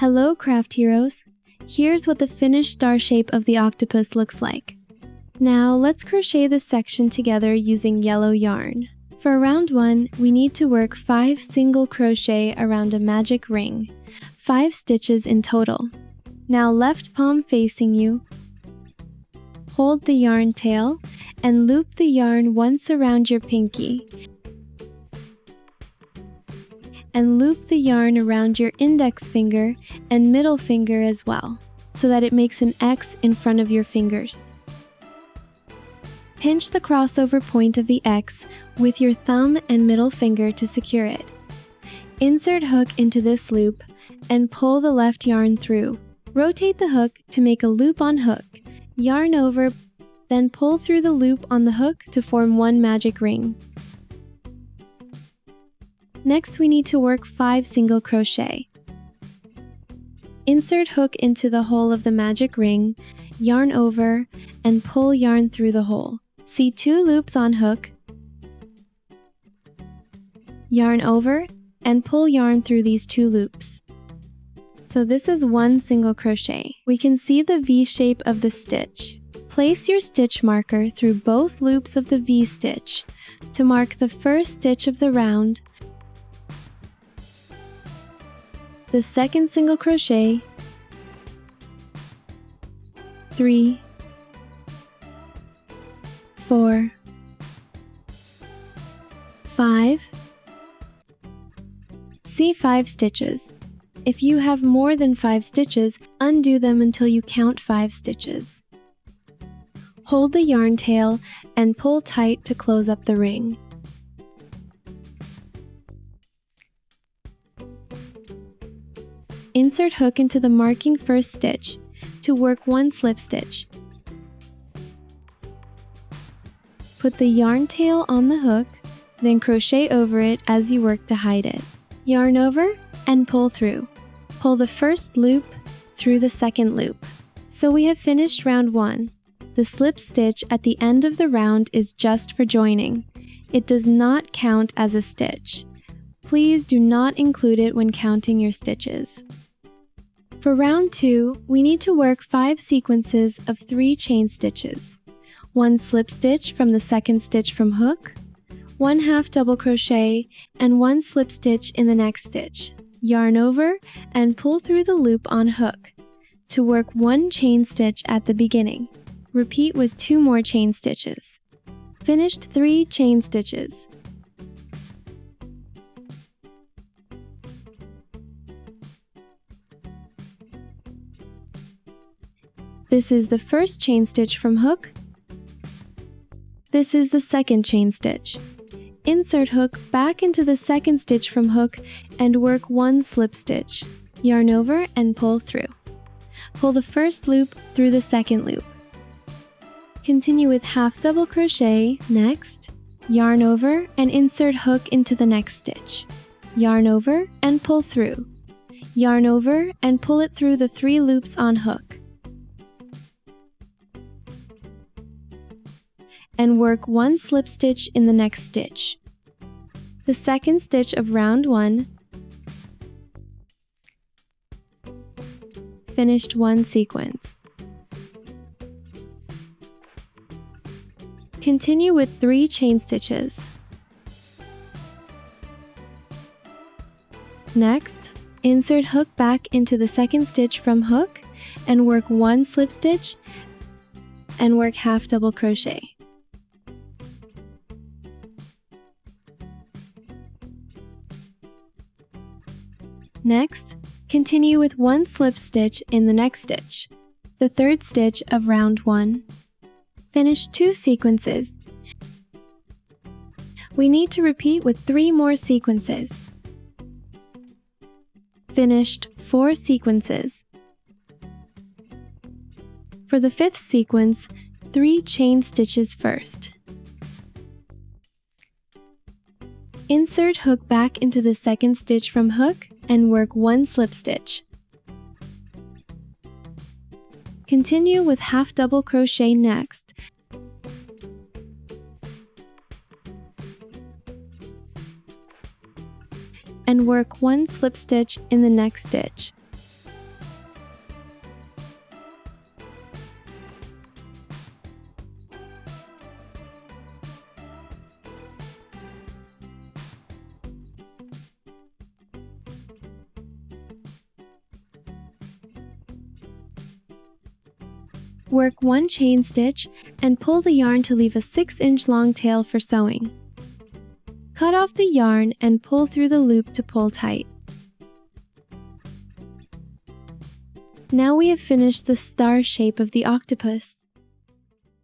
Hello, craft heroes! Here's what the finished star shape of the octopus looks like. Now let's crochet this section together using yellow yarn. For round 1, we need to work 5 single crochet around a magic ring, 5 stitches in total. Now left palm facing you, hold the yarn tail and loop the yarn once around your pinky, and loop the yarn around your index finger and middle finger as well, so that it makes an X in front of your fingers. Pinch the crossover point of the X with your thumb and middle finger to secure it. Insert hook into this loop and pull the left yarn through. Rotate the hook to make a loop on hook. Yarn over, then pull through the loop on the hook to form one magic ring. Next, we need to work 5 single crochet. Insert hook into the hole of the magic ring, yarn over, and pull yarn through the hole. See 2 loops on hook, yarn over, and pull yarn through these 2 loops. So this is 1 single crochet. We can see the V shape of the stitch. Place your stitch marker through both loops of the V stitch to mark the first stitch of the round, the second single crochet, 3, 4, 5. See 5 stitches. If you have more than 5 stitches, undo them until you count 5 stitches. Hold the yarn tail and pull tight to close up the ring. Insert hook into the marking first stitch to work 1 slip stitch. Put the yarn tail on the hook, then crochet over it as you work to hide it. Yarn over and pull through. Pull the first loop through the second loop. So we have finished round 1. The slip stitch at the end of the round is just for joining. It does not count as a stitch. Please do not include it when counting your stitches. For round 2, we need to work 5 sequences of 3 chain stitches. 1 slip stitch from the second stitch from hook, 1 half double crochet, and 1 slip stitch in the next stitch. Yarn over and pull through the loop on hook to work 1 chain stitch at the beginning. Repeat with 2 more chain stitches. Finished 3 chain stitches. This is the first chain stitch from hook. This is the second chain stitch. Insert hook back into the second stitch from hook and work 1 slip stitch. Yarn over and pull through. Pull the first loop through the second loop. Continue with half double crochet next. Yarn over and insert hook into the next stitch. Yarn over and pull through. Yarn over and pull it through the 3 loops on hook. And work 1 slip stitch in the next stitch. The second stitch of round 1. Finished 1 sequence. Continue with 3 chain stitches. Next, insert hook back into the second stitch from hook and work 1 slip stitch and work half double crochet. Next, continue with 1 slip stitch in the next stitch, the third stitch of round 1. Finish 2 sequences. We need to repeat with 3 more sequences. Finished 4 sequences. For the 5th sequence, 3 chain stitches first. Insert hook back into the second stitch from hook and work 1 slip stitch. Continue with half double crochet next. And work 1 slip stitch in the next stitch. Work 1 chain stitch and pull the yarn to leave a 6-inch long tail for sewing. Cut off the yarn and pull through the loop to pull tight. Now we have finished the star shape of the octopus.